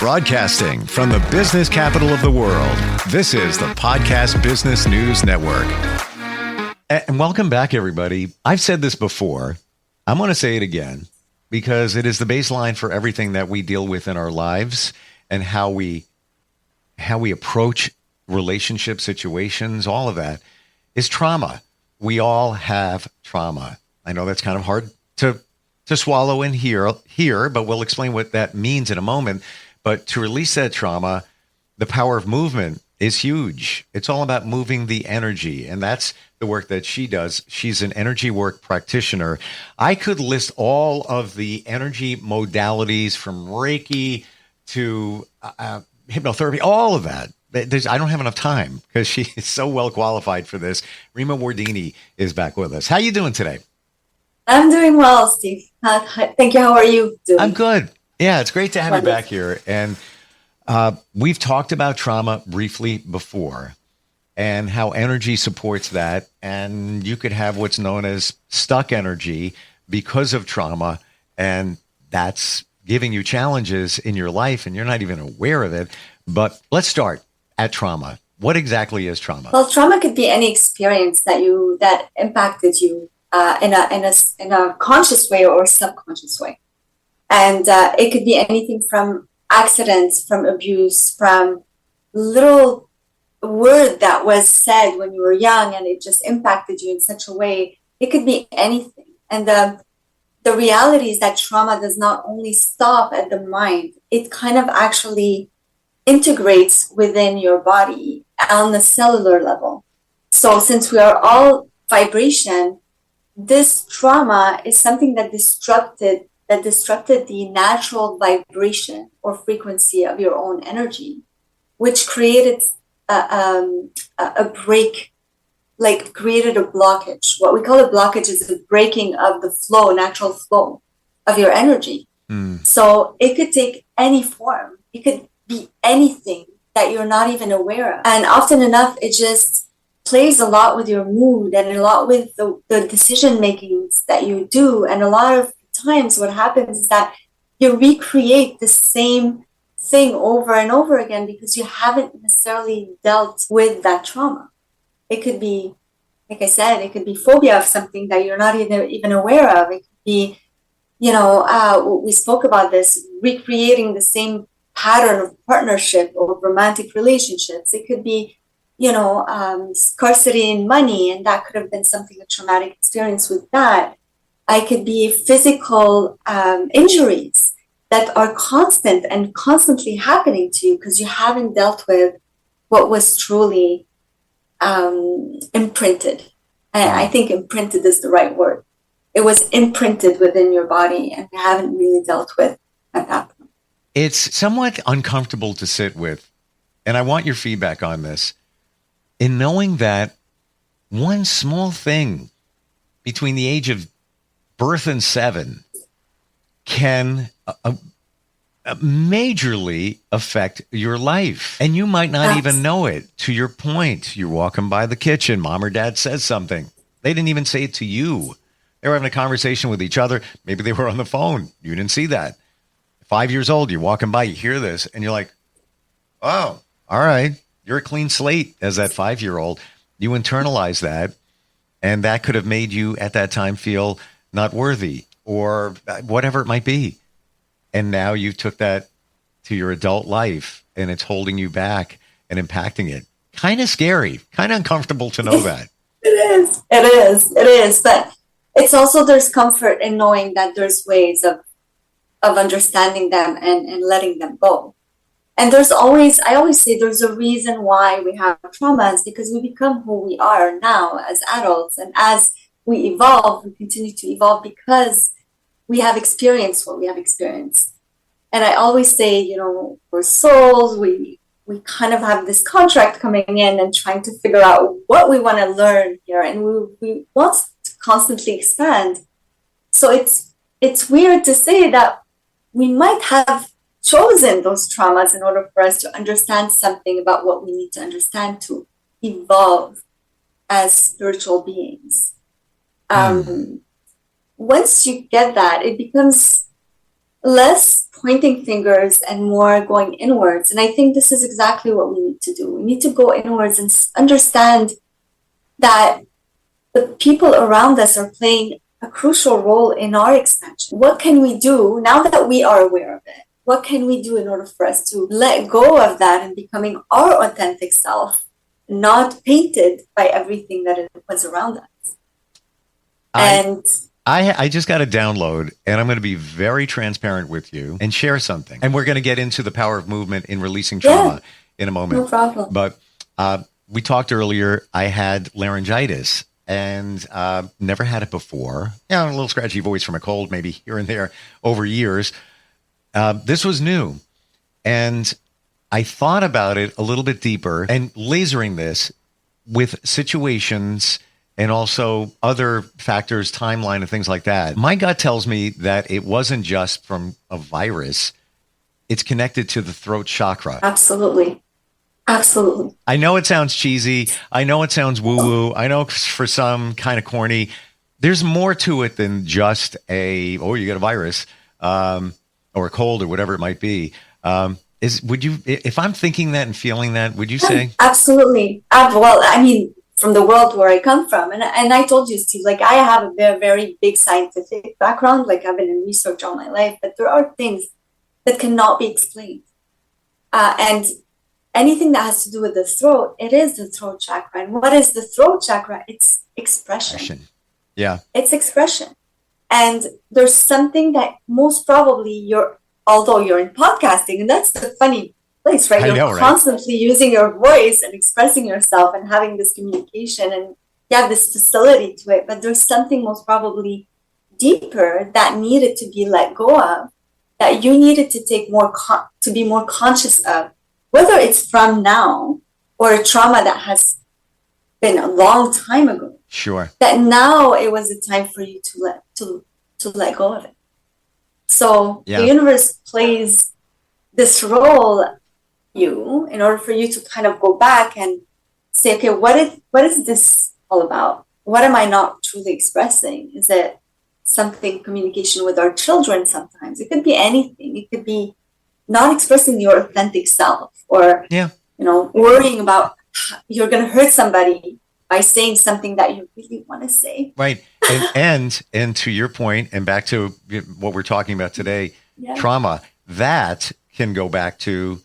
Broadcasting from the business capital of the world, this is the Podcast Business News Network. And welcome back, everybody. I've said this before. I'm going to say it again because it is the baseline for everything that we deal with in our lives and how we approach relationship situations. All of that is trauma. We all have trauma. I know that's kind of hard to swallow in here, but we'll explain what that means in a moment. But to release that trauma, the power of movement is huge. It's all about moving the energy, and that's the work that she does. She's an energy work practitioner. I could list all of the energy modalities from Reiki to hypnotherapy, all of that. I don't have enough time because she is so well qualified for this. Rima Wardini is back with us. How are you doing today? I'm doing well, Steve. Thank you. How are you doing? I'm good. Yeah, it's great to have you back here. And we've talked about trauma briefly before and how energy supports that. And you could have what's known as stuck energy because of trauma. And that's giving you challenges in your life and you're not even aware of it. But let's start at trauma. What exactly is trauma? Well, trauma could be any experience that impacted you in a conscious way or subconscious way. And it could be anything from accidents, from abuse, from little word that was said when you were young and it just impacted you in such a way. It could be anything. And the reality is that trauma does not only stop at the mind, it kind of actually integrates within your body on the cellular level. So since we are all vibration, this trauma is something that disrupted the natural vibration or frequency of your own energy, which created a break, like created a blockage. What we call a blockage is the breaking of the flow, natural flow of your energy. So it could take any form. It could be anything that you're not even aware of. And often enough, it just plays a lot with your mood and a lot with the decision makings that you do. And a lot of times what happens is that you recreate the same thing over and over again because you haven't necessarily dealt with that trauma. It could be, like I said, it could be phobia of something that you're not even aware of. It could be, we spoke about this, recreating the same pattern of partnership or romantic relationships. It could be, scarcity in money, and that could have been something, a traumatic experience with that. I could be physical injuries that are constant and constantly happening to you because you haven't dealt with what was truly imprinted. And I think imprinted is the right word. It was imprinted within your body and you haven't really dealt with at that point. It's somewhat uncomfortable to sit with, and I want your feedback on this, in knowing that one small thing between the age of birth and 7 can majorly affect your life. And you might not even know it. To your point, you're walking by the kitchen, mom or dad says something. They didn't even say it to you. They were having a conversation with each other. Maybe they were on the phone. You didn't see that. 5 years old, you're walking by, you hear this, and you're like, oh, all right. You're a clean slate as that 5-year-old. You internalize that, and that could have made you at that time feel not worthy or whatever it might be. And now you took that to your adult life and it's holding you back and impacting it. Kind of scary, kind of uncomfortable to know that. It is. But it's also, there's comfort in knowing that there's ways of understanding them and letting them go. And I always say there's a reason why we have traumas, because we become who we are now as adults. And as we evolve, we continue to evolve because we have experienced what we have experienced. And I always say, we're souls, we kind of have this contract coming in and trying to figure out what we want to learn here. And we want to constantly expand. So it's weird to say that we might have chosen those traumas in order for us to understand something about what we need to understand to evolve as spiritual beings. Once you get that, it becomes less pointing fingers and more going inwards. And I think this is exactly what we need to do. We need to go inwards and understand that the people around us are playing a crucial role in our expansion. What can we do now that we are aware of it? What can we do in order for us to let go of that and becoming our authentic self, not painted by everything that was around us? I just got a download, and I'm going to be very transparent with you and share something. And we're going to get into the power of movement in releasing trauma in a moment. No problem. But we talked earlier, I had laryngitis and never had it before. A little scratchy voice from a cold, maybe here and there over years. This was new. And I thought about it a little bit deeper and lasering this with situations and also other factors, timeline and things like that. My gut tells me that it wasn't just from a virus. It's connected to the throat chakra. Absolutely. Absolutely. I know it sounds cheesy. I know it sounds woo-woo. I know for some kind of corny. There's more to it than just you got a virus or a cold or whatever it might be. If I'm thinking that and feeling that, would you say? Absolutely. Well, I mean, from the world where I come from. And I told you, Steve, like I have a very, very big scientific background. Like I've been in research all my life, but there are things that cannot be explained. And anything that has to do with the throat, it is the throat chakra. And what is the throat chakra? It's expression. Yeah. It's expression. And there's something that most probably although you're in podcasting, and that's the funny place, right? You're constantly using your voice and expressing yourself and having this communication, and you have this facility to it. But there's something most probably deeper that needed to be let go of, that you needed to take to be more conscious of, whether it's from now or a trauma that has been a long time ago. Sure. That now it was the time for you to let go of it. So the universe plays this role in order for you to kind of go back and say, okay, what is this all about? What am I not truly expressing? Is it something communication with our children sometimes? It could be anything. It could be not expressing your authentic self, or worrying about you're going to hurt somebody by saying something that you really want to say. Right. And to your point, and back to what we're talking about today, trauma, that can go back to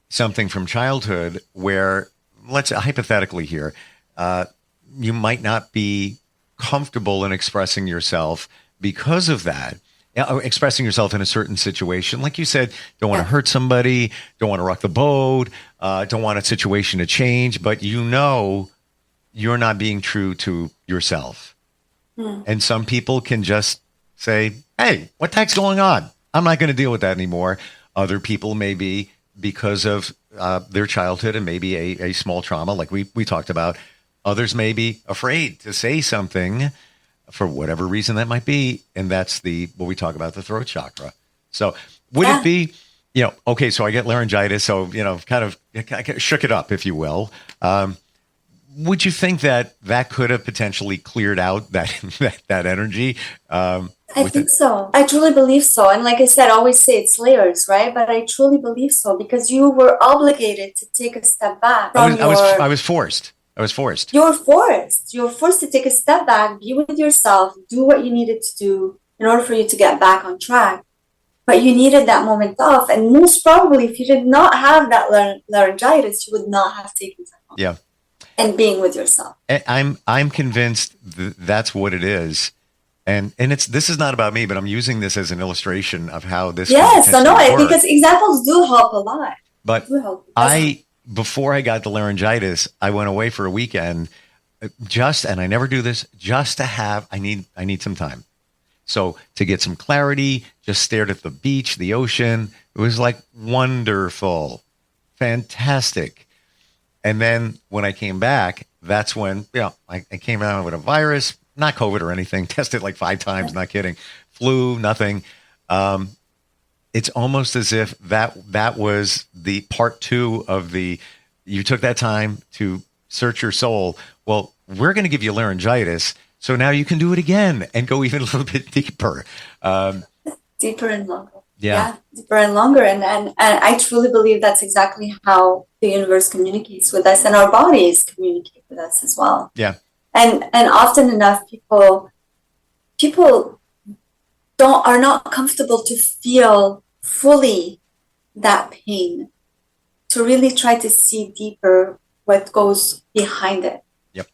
something from childhood where, let's hypothetically here, you might not be comfortable in expressing yourself because of that. Expressing yourself in a certain situation. Like you said, don't want to hurt somebody, don't want to rock the boat, don't want a situation to change, but you're not being true to yourself. And some people can just say, hey, what the heck's going on? I'm not going to deal with that anymore. Other people may be, because of their childhood and maybe a small trauma like we talked about. Others may be afraid to say something for whatever reason that might be. And that's what we talk about, the throat chakra. So would it be, okay, so I get laryngitis, so, kind of shook it up, if you will. Would you think that could have potentially cleared out that energy? I think so. I truly believe so. And like I said, I always say it's layers, right? But I truly believe so, because you were obligated to take a step back. I was forced. I was forced. You were forced. You were forced to take a step back, be with yourself, do what you needed to do in order for you to get back on track. But you needed that moment off. And most probably, if you did not have that laryngitis, you would not have taken time off. Yeah. And being with yourself. I'm convinced that's what it is. And this is not about me, but I'm using this as an illustration of how this. Yes, because examples do help a lot. But before I got the laryngitis, I went away for a weekend, and I never do this, just to have. I need some time. So to get some clarity, just stared at the beach, the ocean. It was like wonderful, fantastic. And then when I came back, that's when I came out with a virus. Not COVID or anything, tested like 5 times, not kidding. Flu, nothing. It's almost as if that was the part 2 of you took that time to search your soul. Well, we're going to give you laryngitis, so now you can do it again and go even a little bit deeper. Deeper and longer. Yeah. Deeper and longer. And I truly believe that's exactly how the universe communicates with us, and our bodies communicate with us as well. Yeah. And often enough people are not comfortable to feel fully that pain, to really try to see deeper what goes behind it. Yep.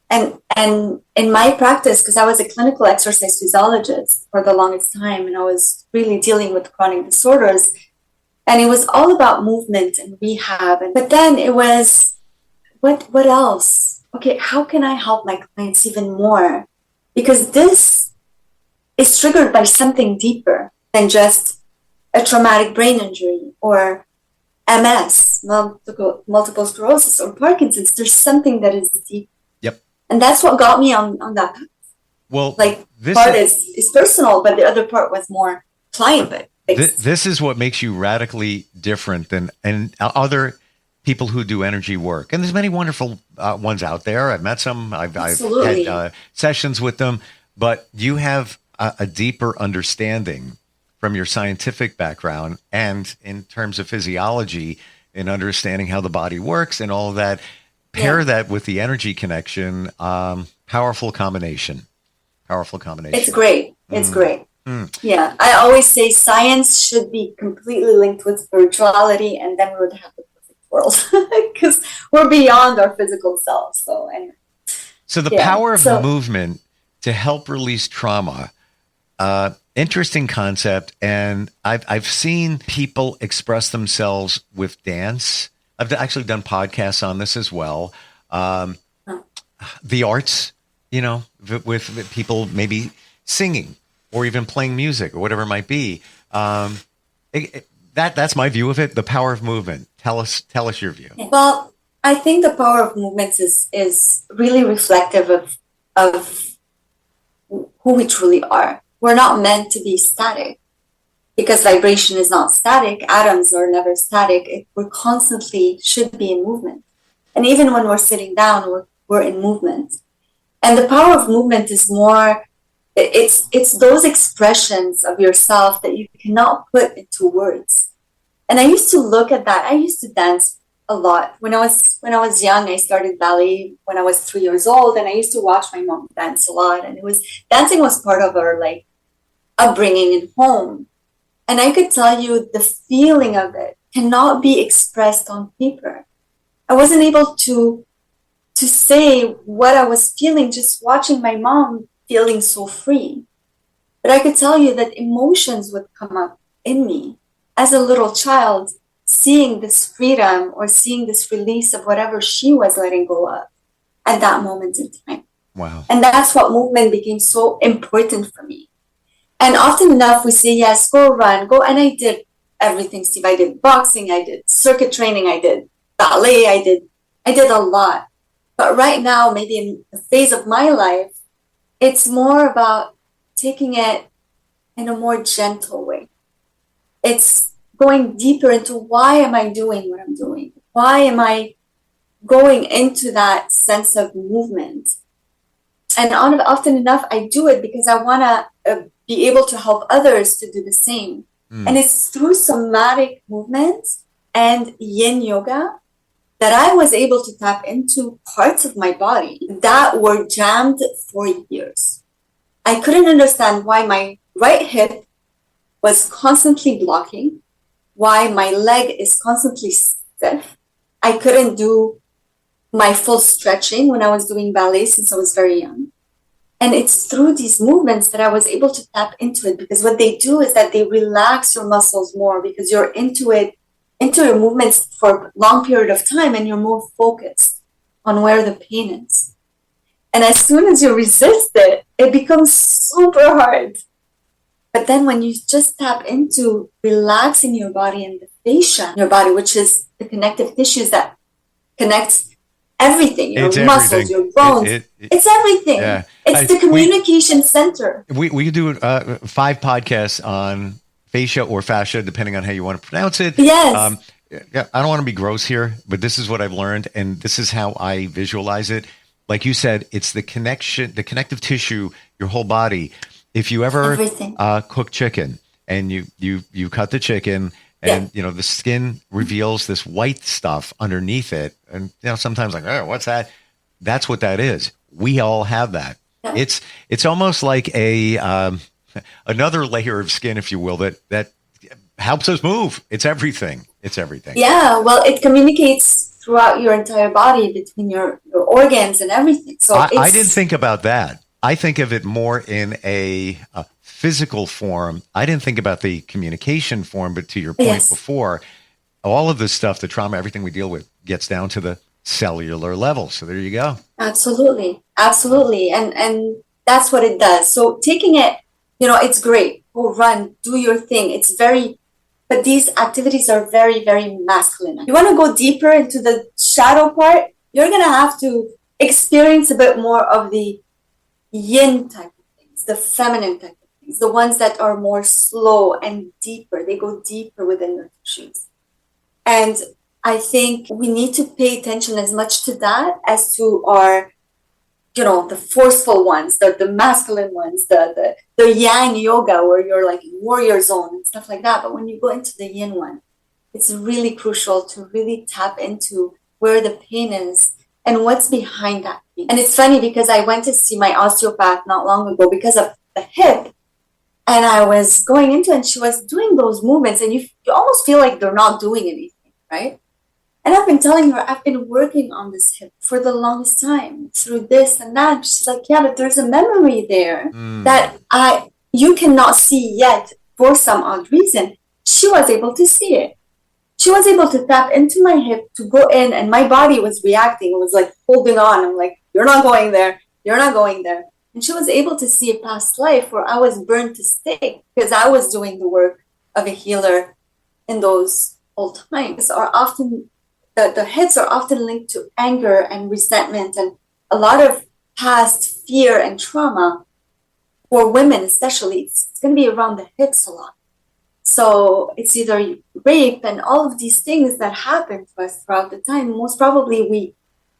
And in my practice, because I was a clinical exercise physiologist for the longest time, and I was really dealing with chronic disorders, and it was all about movement and rehab. But then it was, what else? Okay, how can I help my clients even more? Because this is triggered by something deeper than just a traumatic brain injury or MS, multiple sclerosis, or Parkinson's. There's something that is deep. Yep. And that's what got me on that path. Well, like, this part is personal, but the other part was more client based. This is what makes you radically different than other people who do energy work. And there's many wonderful ones out there. I've met some. I've had sessions with them. But you have a deeper understanding from your scientific background and in terms of physiology and understanding how the body works and all of that. Pair that with the energy connection. Powerful combination. It's great. It's great. Yeah. I always say science should be completely linked with spirituality, and then we would have the perfect world, because we're beyond our physical selves. So anyway. So the power of movement to help release trauma, interesting concept. And I've seen people express themselves with dance. I've actually done podcasts on this as well. The arts, with people maybe singing or even playing music or whatever it might be. That's my view of it. The power of movement. Tell us your view. Well, I think the power of movements is really reflective of who we truly are. We're not meant to be static, because vibration is not static. Atoms are never static. We constantly should be in movement. And even when we're sitting down, we're in movement. And the power of movement is more, it's those expressions of yourself that you cannot put into words. And I used to look at that. I used to dance a lot. When I was young, I started ballet when I was 3 years old, and I used to watch my mom dance a lot. And dancing was part of our upbringing in home. And I could tell you the feeling of it cannot be expressed on paper. I wasn't able to say what I was feeling just watching my mom feeling so free. But I could tell you that emotions would come up in me as a little child, seeing this freedom or seeing this release of whatever she was letting go of at that moment in time. Wow. And that's what movement became so important for me. And often enough, we say, yes, go run, go. And I did everything, Steve. I did boxing, I did circuit training, I did ballet, I did a lot. But right now, maybe in the phase of my life, it's more about taking it in a more gentle way. It's going deeper into, why am I doing what I'm doing? Why am I going into that sense of movement? And often enough, I do it because I want to be able to help others to do the same. And it's through somatic movement and yin yoga that I was able to tap into parts of my body that were jammed for years. I couldn't understand why my right hip was constantly blocking, why my leg is constantly stiff. I couldn't do my full stretching when I was doing ballet since I was very young. And it's through these movements that I was able to tap into it, because what they do is that they relax your muscles more, because you're into your movements for a long period of time, and you're more focused on where the pain is. And as soon as you resist it, it becomes super hard. But then when you just tap into relaxing your body and the fascia in your body, which is the connective tissues that connects everything, your muscles, your bones, it's everything. Yeah. It's the communication center. We could do 5 podcasts on fascia or fascia, depending on how you want to pronounce it. Yes. I don't want to be gross here, but this is what I've learned, and this is how I visualize it. Like you said, it's the connection, the connective tissue, your whole body. If you ever cook chicken and you cut the chicken, and the skin reveals this white stuff underneath it, and sometimes like, oh, what's that? That's what that is. We all have that. Yeah. It's almost like a another layer of skin, if you will, that helps us move. It's everything. It's everything. Yeah, well, it communicates throughout your entire body between your organs and everything. So I didn't think about that. I think of it more in a physical form. I didn't think about the communication form, but to your point before, all of this stuff, the trauma, everything we deal with gets down to the cellular level. So there you go. Absolutely. And that's what it does. So taking it, it's great. Go run, do your thing. But these activities are very, very masculine. You want to go deeper into the shadow part, you're going to have to experience a bit more of the yin type of things, the feminine type of things, the ones that are more slow and deeper. They go deeper within your tissues. And I think we need to pay attention as much to that as to our, the forceful ones, the masculine ones, the yang yoga where you're like warrior zone and stuff like that. But when you go into the yin one, it's really crucial to really tap into where the pain is and what's behind that pain. And it's funny because I went to see my osteopath not long ago because of the hip. And I was going into it and she was doing those movements and you almost feel like they're not doing anything, right? And I've been telling her, I've been working on this hip for the longest time through this and that. She's like, yeah, but there's a memory there that you cannot see yet for some odd reason. She was able to see it. She was able to tap into my hip to go in and my body was reacting. It was like holding on. I'm like, you're not going there. You're not going there. And she was able to see a past life where I was burned to stake because I was doing the work of a healer in those old times. The hits are often linked to anger and resentment and a lot of past fear and trauma. For women especially, it's going to be around the hips a lot. So it's either rape and all of these things that happen to us throughout the time. Most probably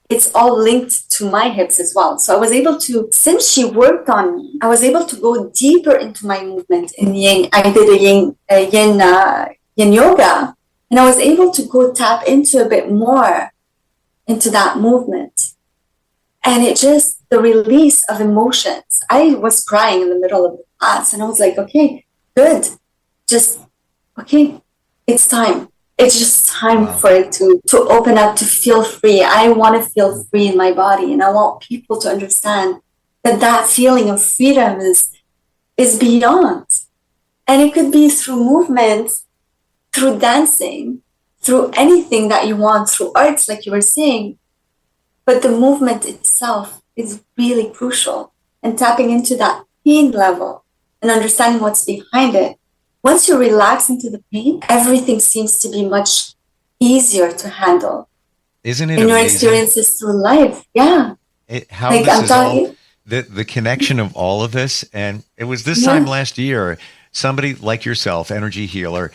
it's all linked to my hips as well. So I was able to, since she worked on me, I was able to go deeper into my movement in yin. I did a yin yoga. And I was able to go tap into a bit more into that movement. And the release of emotions. I was crying in the middle of the class and I was like, okay, good. It's time. It's just time for it to open up, to feel free. I want to feel free in my body. And I want people to understand that feeling of freedom is beyond. And it could be through movement, through dancing, through anything that you want, through arts, like you were saying. But the movement itself is really crucial. And tapping into that pain level and understanding what's behind it. Once you relax into the pain, everything seems to be much easier to handle. Isn't it in amazing? Your experiences through life? Yeah. The connection of all of this. And it was this time last year, somebody like yourself, energy healer,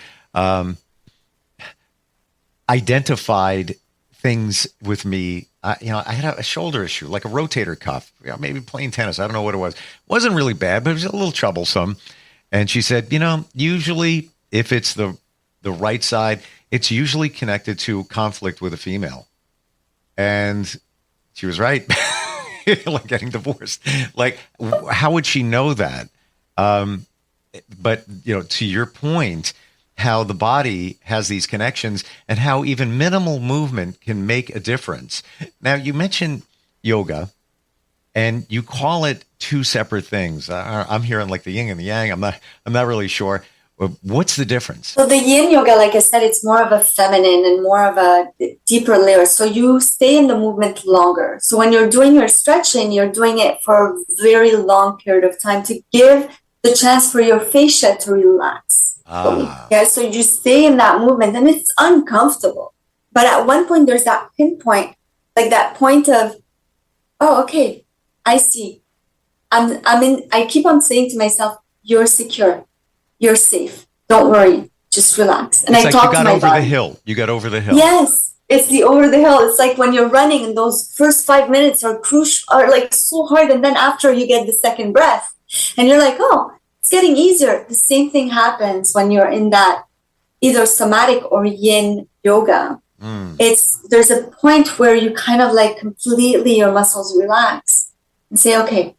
identified things with me. I had a shoulder issue, like a rotator cuff, maybe playing tennis. I don't know what it was. It wasn't really bad, but it was a little troublesome. And she said, usually if it's the right side, it's usually connected to conflict with a female. And she was right. Like getting divorced. Like, how would she know that? But, to your point, how the body has these connections and how even minimal movement can make a difference. Now, you mentioned yoga and you call it two separate things. I'm hearing like the yin and the yang. I'm not really sure. What's the difference? So the yin yoga, like I said, it's more of a feminine and more of a deeper layer. So you stay in the movement longer. So when you're doing your stretching, you're doing it for a very long period of time to give the chance for your fascia to relax. Yeah, so you stay in that movement and it's uncomfortable. But at one point, there's that pinpoint, like that point of, oh, okay, I see. I keep on saying to myself, you're secure. You're safe. Don't worry. Just relax. And it's I like talk to my body. You got over the hill. Yes. It's the over the hill. It's like when you're running and those first 5 minutes are crucial, are like so hard. And then after you get the second breath and you're like, oh, it's getting easier. The same thing happens when you're in that either somatic or yin yoga. There's a point where you kind of like completely your muscles relax and say, okay,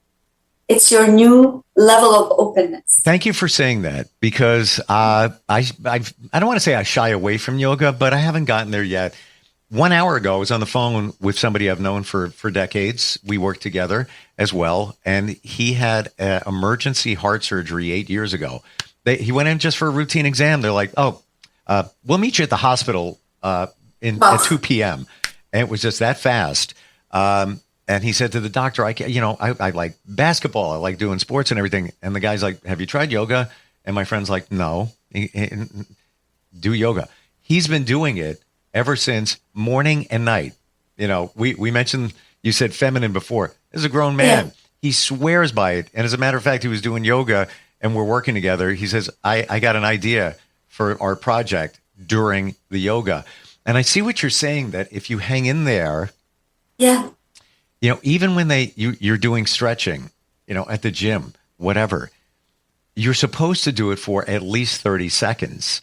it's your new level of openness. Thank you for saying that, because I don't want to say I shy away from yoga, but I haven't gotten there yet. 1 hour ago, I was on the phone with somebody I've known for decades. We worked together as well, and he had emergency heart surgery 8 years ago. He went in just for a routine exam. They're like, we'll meet you at the hospital at 2 p.m. And it was just that fast. And he said to the doctor, I like basketball. I like doing sports and everything. And the guy's like, have you tried yoga? And my friend's like, no, do yoga. He's been doing it ever since, morning and night. We mentioned, you said feminine before. This is a grown man. Yeah. He swears by it. And as a matter of fact, he was doing yoga and we're working together. He says, I got an idea for our project during the yoga. And I see what you're saying, that if you hang in there, yeah, even when you're doing stretching, at the gym, whatever, you're supposed to do it for at least 30 seconds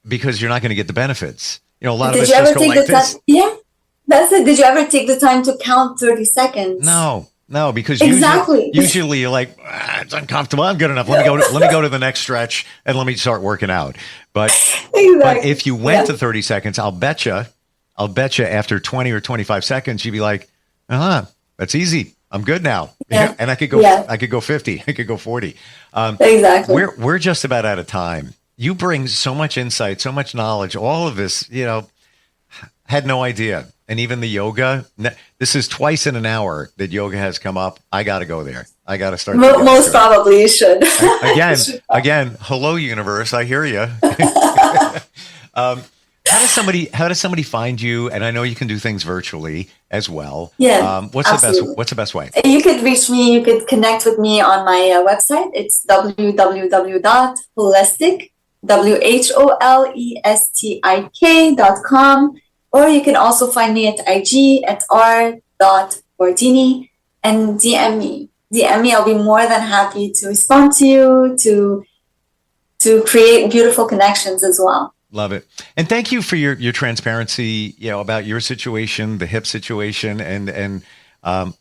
because you're not going to get the benefits. A lot of us just go like this. Yeah, that's it. Did you ever take the time to count 30 seconds? No, because exactly. usually you're like, it's uncomfortable. I'm good enough. Let me go to the next stretch and let me start working out. But if you went to 30 seconds, I'll bet you after 20 or 25 seconds, you'd be like, that's easy. I'm good now. Yeah. And I could go 50. I could go 40. Exactly. We're just about out of time. You bring so much insight, so much knowledge, all of this, had no idea. And even the yoga, this is twice in an hour that yoga has come up. I got to go there. I got to start. Most probably you should. Again, hello universe. I hear you. How does somebody find you? And I know you can do things virtually as well. Yeah. What's the best way? You could reach me. You could connect with me on my website. It's www.WholEstik, WholEstik.com. Or you can also find me at IG at r.wardini and DM me. I'll be more than happy to respond to you, to create beautiful connections as well. Love it. And thank you for your transparency, about your situation, the hip situation, and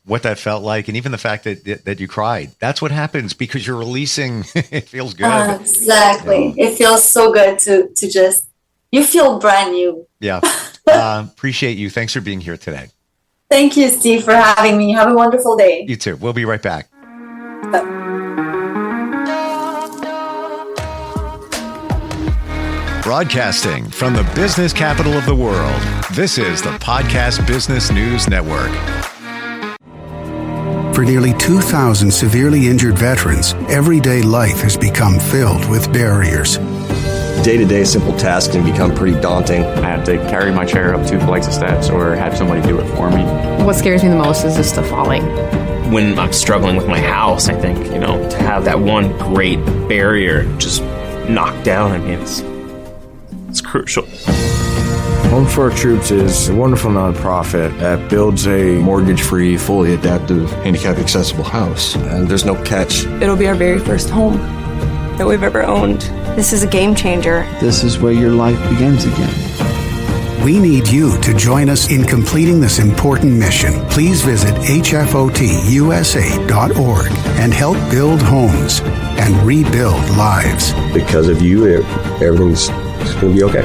what that felt like, and even the fact that you cried. That's what happens because you're releasing. It feels good. Exactly. It feels so good to just, you feel brand new. Yeah. Appreciate you. Thanks for being here today. Thank you, Steve, for having me. Have a wonderful day. You too. We'll be right back. Broadcasting from the business capital of the world, this is the Podcast Business News Network. For nearly 2,000 severely injured veterans, everyday life has become filled with barriers. Day-to-day simple tasks can become pretty daunting. I have to carry my chair up 2 flights of steps or have somebody do it for me. What scares me the most is just the falling. When I'm struggling with my house, I think, to have that one great barrier just knocked down, it's crucial. Home for Our Troops is a wonderful nonprofit that builds a mortgage-free, fully adaptive, handicap-accessible house. And there's no catch. It'll be our very first home that we've ever owned. This is a game changer. This is where your life begins again. We need you to join us in completing this important mission. Please visit hfotusa.org and help build homes and rebuild lives. Because of you, everything's going to be okay.